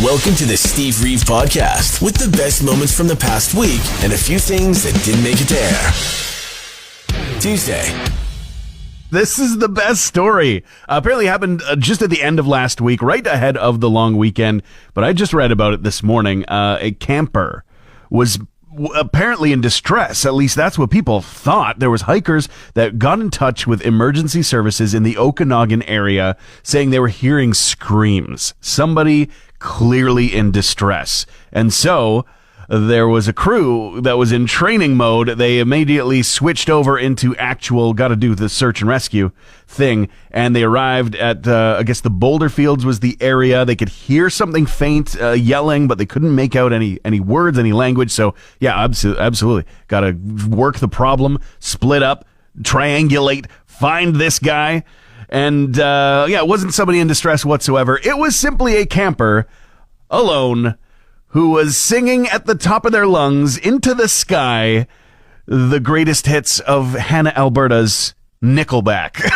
Welcome to the Steve Reeve Podcast with the best moments from the past week and a few things that didn't make it to air. Tuesday. This is the best story. Apparently happened just at the end of last week, right ahead of the long weekend. But I just read about it this morning. A camper was apparently in distress. At least that's what people thought. There was hikers that got in touch with emergency services in the Okanagan area saying they were hearing screams. Somebody clearly in distress. And so there was a crew that was in training mode. They immediately switched over into actual got to do the search and rescue thing, and they arrived at I guess the boulder fields was the area. They could hear something faint yelling, but they couldn't make out any words, any language. So yeah, absolutely got to work the problem, split up, triangulate, find this guy. And it wasn't somebody in distress whatsoever. It was simply a camper alone who was singing at the top of their lungs into the sky the greatest hits of Hannah Alberta's Nickelback.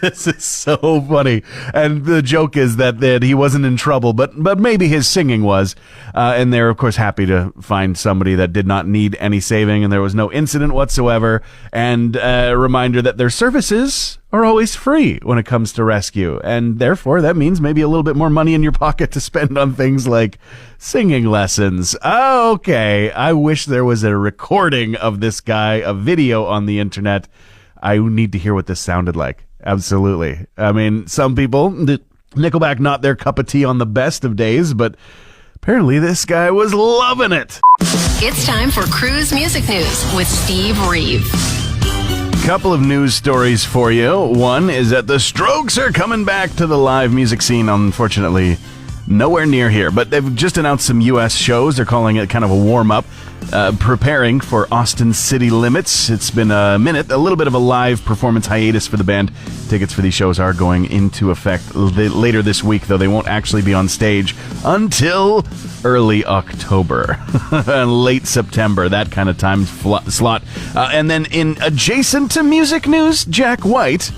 This is so funny. And the joke is that he wasn't in trouble, but maybe his singing was. And they're, of course, happy to find somebody that did not need any saving, and there was no incident whatsoever. And a reminder that their services are always free when it comes to rescue. And therefore, that means maybe a little bit more money in your pocket to spend on things like singing lessons. Okay, I wish there was a recording of this guy, a video on the internet. I need to hear what this sounded like. Absolutely. I mean, some people, Nickelback, not their cup of tea on the best of days, but apparently this guy was loving it. It's time for Cruz Music News with Steve Reeve. Couple of news stories for you. One is that the Strokes are coming back to the live music scene, unfortunately. Nowhere near here, but they've just announced some U.S. shows. They're calling it kind of a warm-up, preparing for Austin City Limits. It's been a minute, a little bit of a live performance hiatus for the band. Tickets for these shows are going into effect later this week, though they won't actually be on stage until early October, late September, that kind of time slot. And then in adjacent to music news, Jack White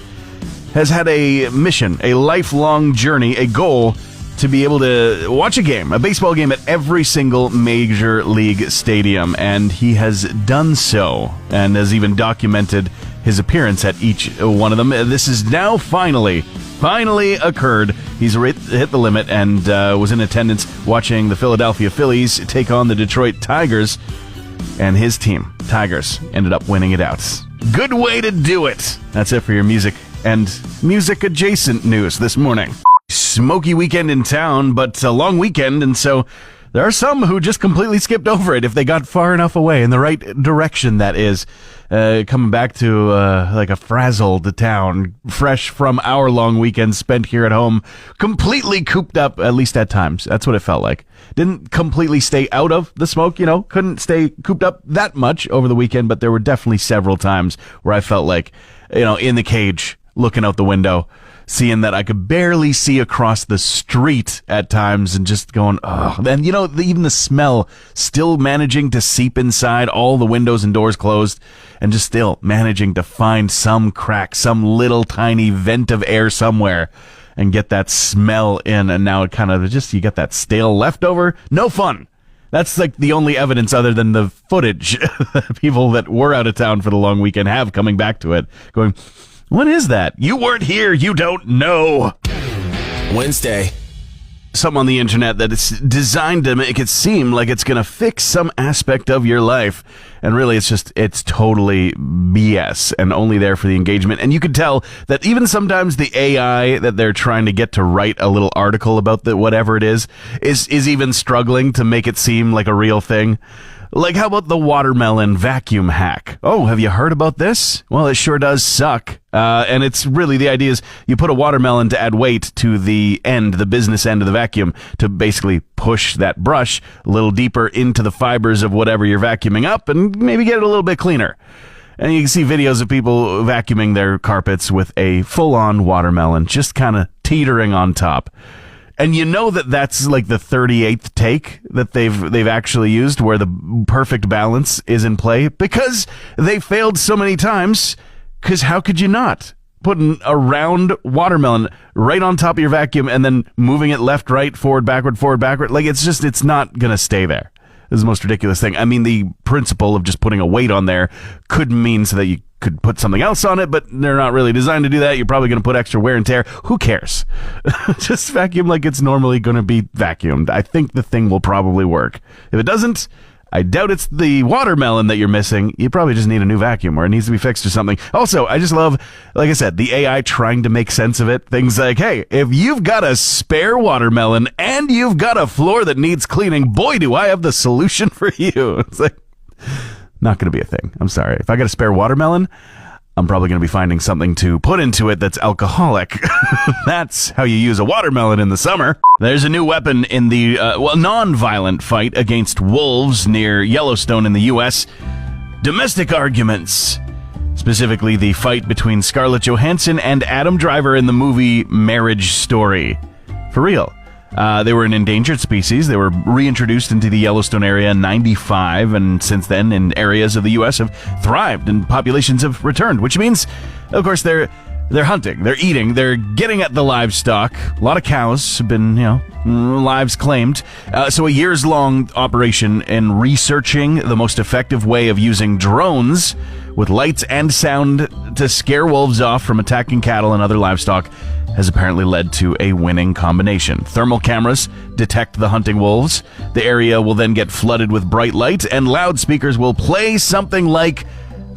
has had a mission, a lifelong journey, a goal to be able to watch a baseball game at every single major league stadium, and he has done so, and has even documented his appearance at each one of them. This is now finally occurred. He's hit the limit and was in attendance watching the Philadelphia Phillies take on the Detroit Tigers, and his team, Tigers, ended up winning it out. Good way to do it. That's it for your music and music-adjacent news this morning. Smoky weekend in town, but a long weekend, and so there are some who just completely skipped over it if they got far enough away in the right direction, that is. Coming back to like a frazzled town, fresh from our long weekend spent here at home, completely cooped up, at least at times. That's what it felt like. Didn't completely stay out of the smoke, couldn't stay cooped up that much over the weekend, but there were definitely several times where I felt like, in the cage, looking out the window, seeing that I could barely see across the street at times and just going, oh. And, even the smell still managing to seep inside, all the windows and doors closed, and just still managing to find some crack, some little tiny vent of air somewhere and get that smell in. And now it kind of you get that stale leftover. No fun. That's like the only evidence other than the footage people that were out of town for the long weekend have coming back to it going, what is that? You weren't here. You don't know. Wednesday. Something on the internet that is designed to make it seem like it's going to fix some aspect of your life. And really, it's totally BS and only there for the engagement. And you can tell that even sometimes the AI that they're trying to get to write a little article about whatever it is even struggling to make it seem like a real thing. Like, how about the watermelon vacuum hack? Oh, have you heard about this? Well, it sure does suck. And it's really, the idea is you put a watermelon to add weight to the business end of the vacuum, to basically push that brush a little deeper into the fibers of whatever you're vacuuming up and maybe get it a little bit cleaner. And you can see videos of people vacuuming their carpets with a full-on watermelon, just kind of teetering on top. And that's like the 38th take that they've actually used, where the perfect balance is in play, because they failed so many times. Because how could you not? putting a round watermelon right on top of your vacuum and then moving it left, right, forward, backward. Like, it's not going to stay there. This is the most ridiculous thing. I mean, the principle of just putting a weight on there could mean so that you could put something else on it, but they're not really designed to do that. You're probably going to put extra wear and tear. Who cares? Just vacuum like it's normally going to be vacuumed. I think the thing will probably work. If it doesn't, I doubt it's the watermelon that you're missing. You probably just need a new vacuum or it needs to be fixed or something. Also, I just love, like I said, the AI trying to make sense of it. Things like, hey, if you've got a spare watermelon and you've got a floor that needs cleaning, boy, do I have the solution for you. It's like, not going to be a thing. I'm sorry. If I got a spare watermelon, I'm probably going to be finding something to put into it that's alcoholic. That's how you use a watermelon in the summer. There's a new weapon in the, non-violent fight against wolves near Yellowstone in the U.S. Domestic arguments. Specifically, the fight between Scarlett Johansson and Adam Driver in the movie Marriage Story. For real. They were an endangered species. They were reintroduced into the Yellowstone area in 95, and since then in areas of the U.S. have thrived and populations have returned, which means, of course, they're hunting, they're eating, they're getting at the livestock. A lot of cows have been, lives claimed. So a years-long operation in researching the most effective way of using drones with lights and sound to scare wolves off from attacking cattle and other livestock has apparently led to a winning combination. Thermal cameras detect the hunting wolves. The area will then get flooded with bright light, and loudspeakers will play something like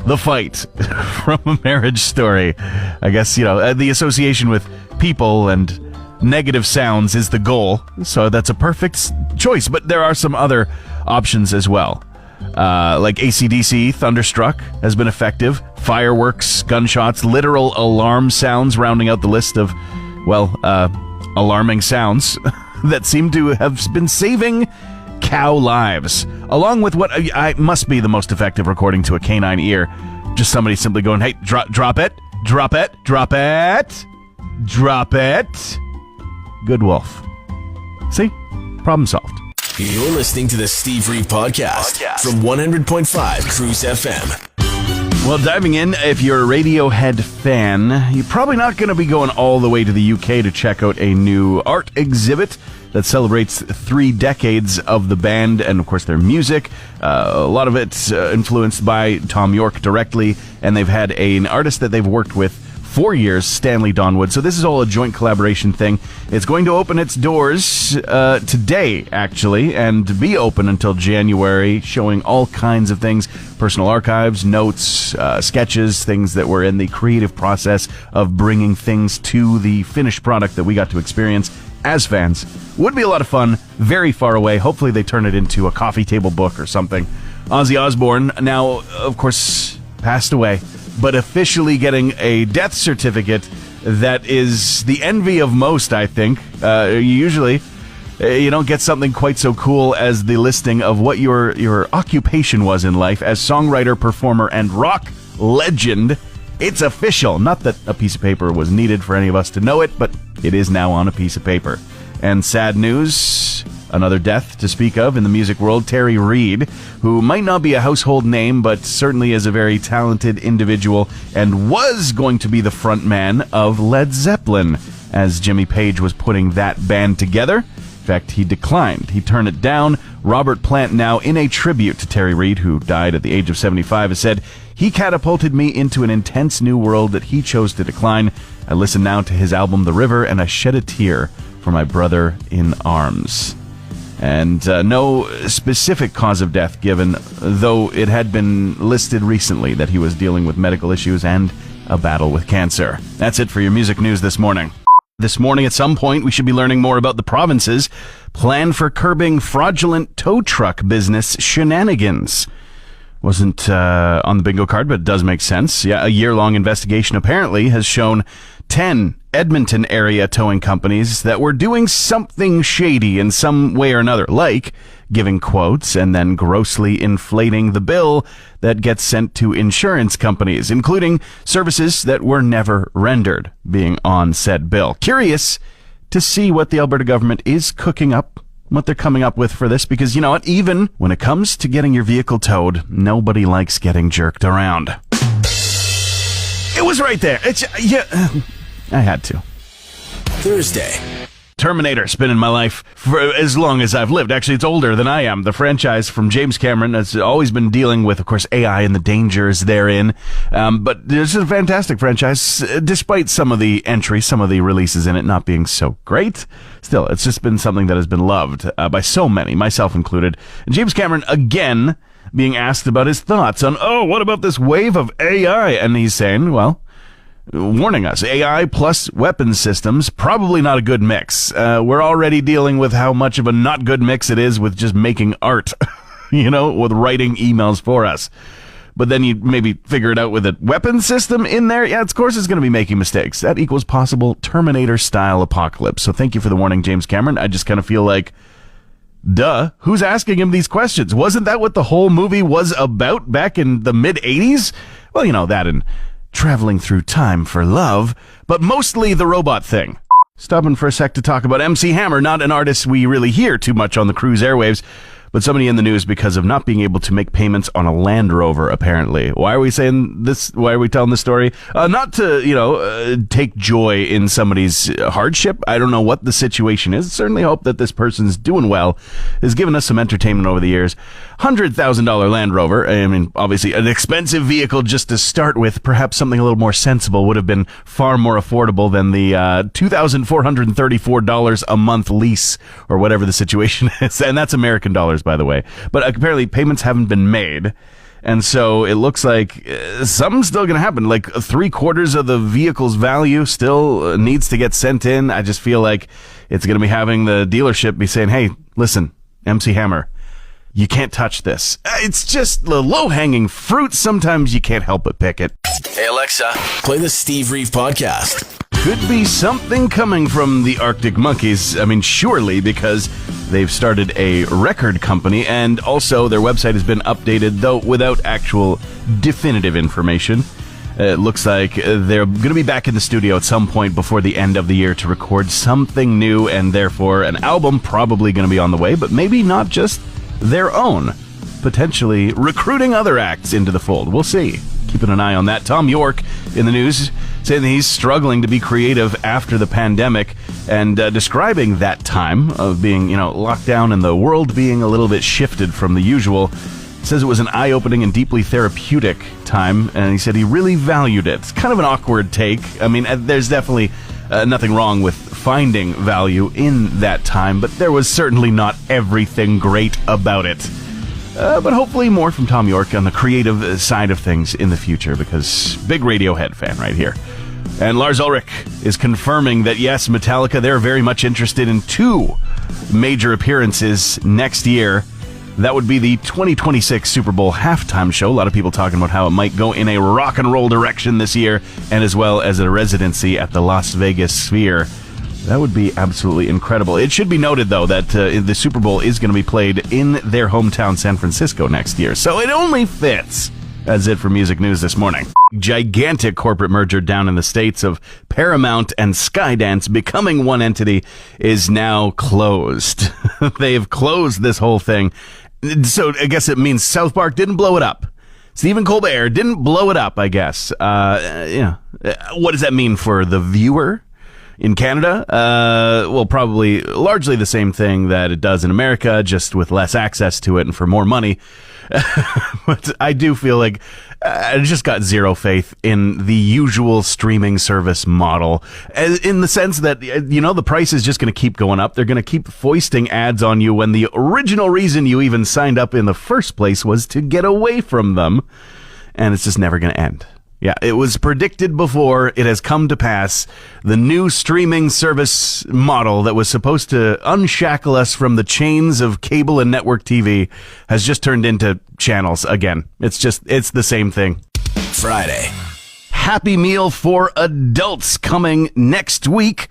The Fight from A Marriage Story. I guess, the association with people and negative sounds is the goal, so that's a perfect choice. But there are some other options as well. Like AC/DC, Thunderstruck has been effective. Fireworks, gunshots, literal alarm sounds rounding out the list of, alarming sounds that seem to have been saving cow lives. Along with what I must be the most effective according to a canine ear. Just somebody simply going, hey, drop it. Good wolf. See? Problem solved. You're listening to the Steve Reeve Podcast from 100.5 Cruz FM. Well, diving in, if you're a Radiohead fan, you're probably not going to be going all the way to the UK to check out a new art exhibit that celebrates 3 decades of the band and, of course, their music. A lot of it influenced by Tom York directly, and they've had an artist that they've worked with 4 years, Stanley Donwood. So this is all a joint collaboration thing. It's going to open its doors today, actually, and be open until January, showing all kinds of things, personal archives, notes, sketches, things that were in the creative process of bringing things to the finished product that we got to experience as fans. Would be a lot of fun, very far away. Hopefully they turn it into a coffee table book or something. Ozzy Osbourne, now, of course, passed away, but officially getting a death certificate that is the envy of most, I think. Usually, you don't get something quite so cool as the listing of what your occupation was in life as songwriter, performer, and rock legend. It's official. Not that a piece of paper was needed for any of us to know it, but it is now on a piece of paper. And sad news, another death to speak of in the music world, Terry Reid, who might not be a household name, but certainly is a very talented individual and was going to be the front man of Led Zeppelin as Jimmy Page was putting that band together. In fact, he declined. He turned it down. Robert Plant, now in a tribute to Terry Reid, who died at the age of 75, has said, "He catapulted me into an intense new world that he chose to decline. I listen now to his album The River, and I shed a tear for my brother in arms." And no specific cause of death given, though it had been listed recently that he was dealing with medical issues and a battle with cancer. That's it for your music news this morning. This morning, at some point, we should be learning more about the province's plan for curbing fraudulent tow truck business shenanigans. Wasn't on the bingo card, but it does make sense. Yeah, a year-long investigation apparently has shown 10 Edmonton area towing companies that were doing something shady in some way or another, like giving quotes and then grossly inflating the bill that gets sent to insurance companies, including services that were never rendered being on said bill. Curious to see what the Alberta government is cooking up, what they're coming up with for this, because you know what, even when it comes to getting your vehicle towed, nobody likes getting jerked around. It was right there. I had to. Thursday. Terminator's been in my life for as long as I've lived. Actually, it's older than I am. The franchise from James Cameron has always been dealing with, of course, AI and the dangers therein. But this is a fantastic franchise, despite some of the entries, some of the releases in it not being so great. Still, it's just been something that has been loved by so many, myself included. And James Cameron, again, being asked about his thoughts on, what about this wave of AI? And he's saying, well, warning us, AI plus weapons systems, probably not a good mix. We're already dealing with how much of a not good mix it is with just making art, with writing emails for us. But then you maybe figure it out with a weapons system in there. Yeah, of course it's going to be making mistakes. That equals possible Terminator-style apocalypse. So thank you for the warning, James Cameron. I just kind of feel like, duh, who's asking him these questions? Wasn't that what the whole movie was about back in the mid-'80s? Well, that and traveling through time for love, but mostly the robot thing. Stopping for a sec to talk about MC Hammer, not an artist we really hear too much on the Cruz airwaves, but somebody in the news because of not being able to make payments on a Land Rover, apparently. Why are we saying this? Why are we telling this story? Not to, take joy in somebody's hardship. I don't know what the situation is. Certainly hope that this person's doing well, has given us some entertainment over the years. $100,000 Land Rover. I mean, obviously an expensive vehicle just to start with. Perhaps something a little more sensible would have been far more affordable than the $2,434 a month lease or whatever the situation is. And that's American dollars, by the way. But apparently payments haven't been made. And so it looks like something's still going to happen. Like 3/4 of the vehicle's value still needs to get sent in. I just feel like it's going to be having the dealership be saying, hey, listen, MC Hammer, you can't touch this. It's just the low-hanging fruit. Sometimes you can't help but pick it. Hey, Alexa, play the Steve Reeve podcast. Could be something coming from the Arctic Monkeys. I mean, surely, because they've started a record company, and also their website has been updated, though without actual definitive information. It looks like they're going to be back in the studio at some point before the end of the year to record something new, and therefore an album probably going to be on the way, but maybe not just their own. Potentially recruiting other acts into the fold. We'll see. Keeping an eye on that. Tom York in the news saying that he's struggling to be creative after the pandemic and describing that time of being, locked down and the world being a little bit shifted from the usual. Says it was an eye-opening and deeply therapeutic time, and he said he really valued it. It's kind of an awkward take. I mean, there's definitely nothing wrong with finding value in that time, but there was certainly not everything great about it. But hopefully more from Tom York on the creative side of things in the future, because big Radiohead fan right here. And Lars Ulrich is confirming that, yes, Metallica, they're very much interested in 2 major appearances next year. That would be the 2026 Super Bowl halftime show. A lot of people talking about how it might go in a rock and roll direction this year, and as well as a residency at the Las Vegas Sphere. That would be absolutely incredible. It should be noted, though, that the Super Bowl is going to be played in their hometown, San Francisco, next year. So it only fits. That's it for music news this morning. Gigantic corporate merger down in the States of Paramount and Skydance becoming one entity is now closed. They have closed this whole thing. So I guess it means South Park didn't blow it up. Stephen Colbert didn't blow it up, I guess. What does that mean for the viewer? In Canada, probably largely the same thing that it does in America, just with less access to it and for more money. But I do feel like I just got zero faith in the usual streaming service model, in the sense that, the price is just going to keep going up. They're going to keep foisting ads on you when the original reason you even signed up in the first place was to get away from them. And it's just never going to end. Yeah, it was predicted before. It has come to pass. The new streaming service model that was supposed to unshackle us from the chains of cable and network TV has just turned into channels again. It's the same thing. Friday. Happy Meal for adults coming next week.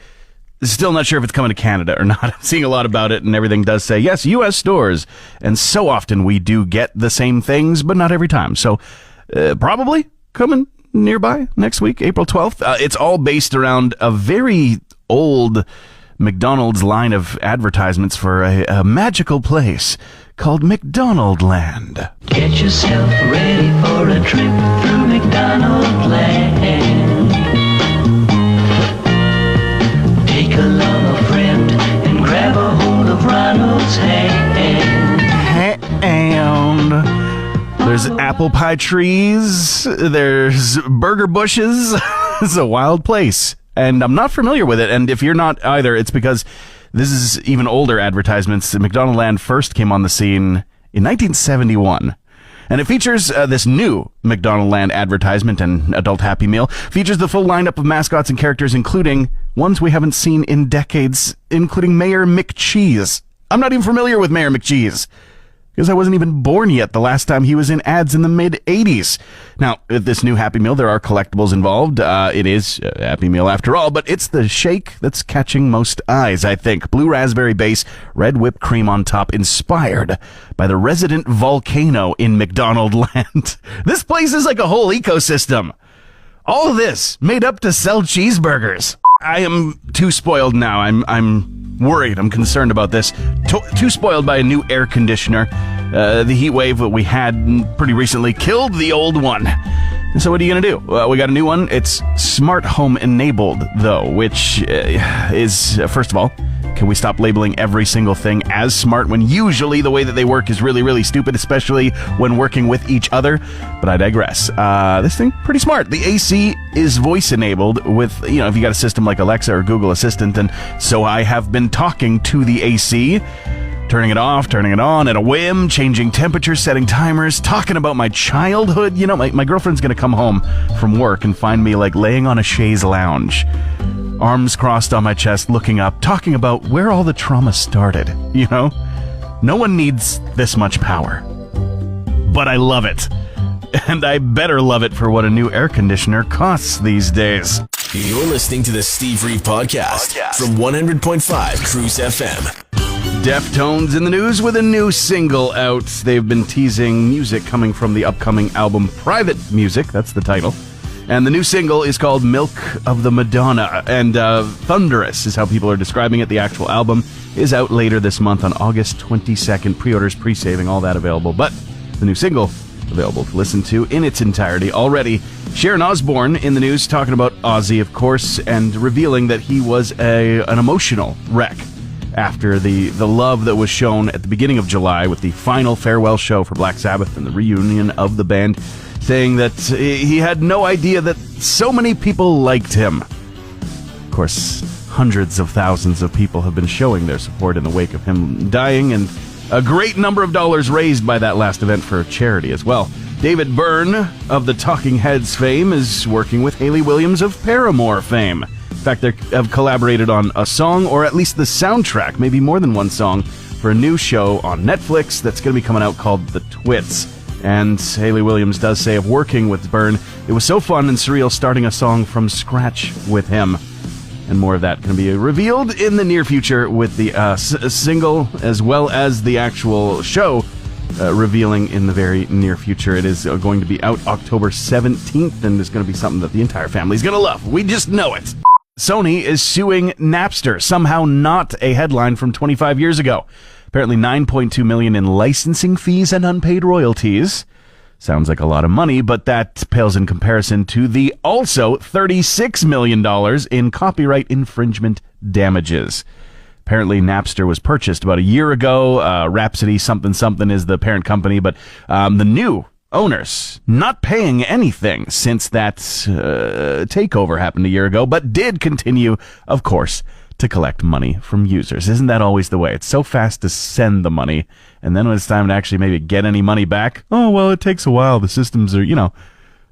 Still not sure if it's coming to Canada or not. I'm seeing a lot about it, and everything does say, yes, U.S. stores. And so often we do get the same things, but not every time. So probably coming nearby next week, April 12th. It's all based around a very old McDonald's line of advertisements for a magical place called McDonaldland. Get yourself ready for a trip through McDonaldland. Take along a friend and grab a hold of Ronald's hand. And there's apple pie trees, there's burger bushes. It's a wild place, and I'm not familiar with it. And if you're not either, it's because this is even older advertisements. McDonaldland first came on the scene in 1971. And it features this new McDonaldland advertisement and adult Happy Meal. Features the full lineup of mascots and characters, including ones we haven't seen in decades, including Mayor McCheese. I'm not even familiar with Mayor McCheese, because I wasn't even born yet the last time he was in ads in the mid-'80s. Now, with this new Happy Meal, there are collectibles involved. It is a Happy Meal after all, but it's the shake that's catching most eyes, I think. Blue raspberry base, red whipped cream on top, inspired by the resident volcano in McDonaldland. This place is like a whole ecosystem. All of this made up to sell cheeseburgers. I am too spoiled now. I'm worried. I'm concerned about this. Too spoiled by a new air conditioner. The heat wave that we had pretty recently killed the old one. And so what are you going to do? We got a new one. It's smart home enabled, though, which is, first of all, can we stop labeling every single thing as smart when usually the way that they work is really, really stupid, especially when working with each other? But I digress. This thing, pretty smart. The AC is voice enabled with, if you got a system like Alexa or Google Assistant, and so I have been talking to the AC, turning it off, turning it on at a whim, changing temperatures, setting timers, talking about my childhood. My girlfriend's going to come home from work and find me laying on a chaise lounge, arms crossed on my chest, looking up, talking about where all the trauma started. No one needs this much power. But I love it. And I better love it for what a new air conditioner costs these days. You're listening to the Steve Reeve Podcast from 100.5 Cruz FM. Deftones in the news with a new single out. They've been teasing music coming from the upcoming album Private Music. That's the title. And the new single is called Milk of the Madonna. And thunderous is how people are describing it. The actual album is out later this month on August 22nd. Pre-orders, pre-saving, all that available. But the new single available to listen to in its entirety already. Sharon Osbourne in the news talking about Ozzy, of course, and revealing that he was an emotional wreck after the love that was shown at the beginning of July with the final farewell show for Black Sabbath and the reunion of the band, saying that he had no idea that so many people liked him. Of course, hundreds of thousands of people have been showing their support in the wake of him dying, and a great number of dollars raised by that last event for charity as well. David Byrne of the Talking Heads fame is working with Hayley Williams of Paramore fame. In fact, they have collaborated on a song, or at least the soundtrack, maybe more than one song, for a new show on Netflix that's going to be coming out called The Twits. And Hayley Williams does say of working with Byrne, it was so fun and surreal starting a song from scratch with him. And more of that can be revealed in the near future with the single as well as the actual show revealing in the very near future. It is going to be out October 17th, and it's going to be something that the entire family is going to love. We just know it. Sony is suing Napster, somehow not a headline from 25 years ago. Apparently $9.2 million in licensing fees and unpaid royalties. Sounds like a lot of money, but that pales in comparison to the also $36 million in copyright infringement damages. Apparently Napster was purchased about a year ago. Rhapsody something is the parent company, but the new owners not paying anything since that takeover happened a year ago, but did continue, of course, to collect money from users. Isn't that always the way? It's so fast to send the money, and then when it's time to actually maybe get any money back, oh, well, it takes a while. The systems are,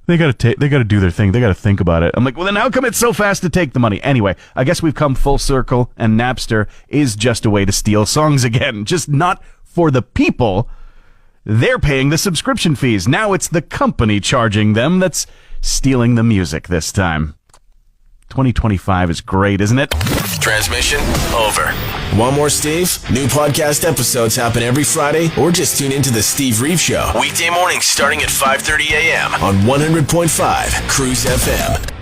they got to do their thing. They got to think about it. I'm like, well, then how come it's so fast to take the money? Anyway, I guess we've come full circle, and Napster is just a way to steal songs again. Just not for the people. They're paying the subscription fees. Now it's the company charging them that's stealing the music this time. 2025 is great, isn't it? Transmission over. Want more Steve? New podcast episodes happen every Friday, or just tune into the Steve Reeve Show. Weekday mornings starting at 5:30 a.m. on 100.5 Cruz FM.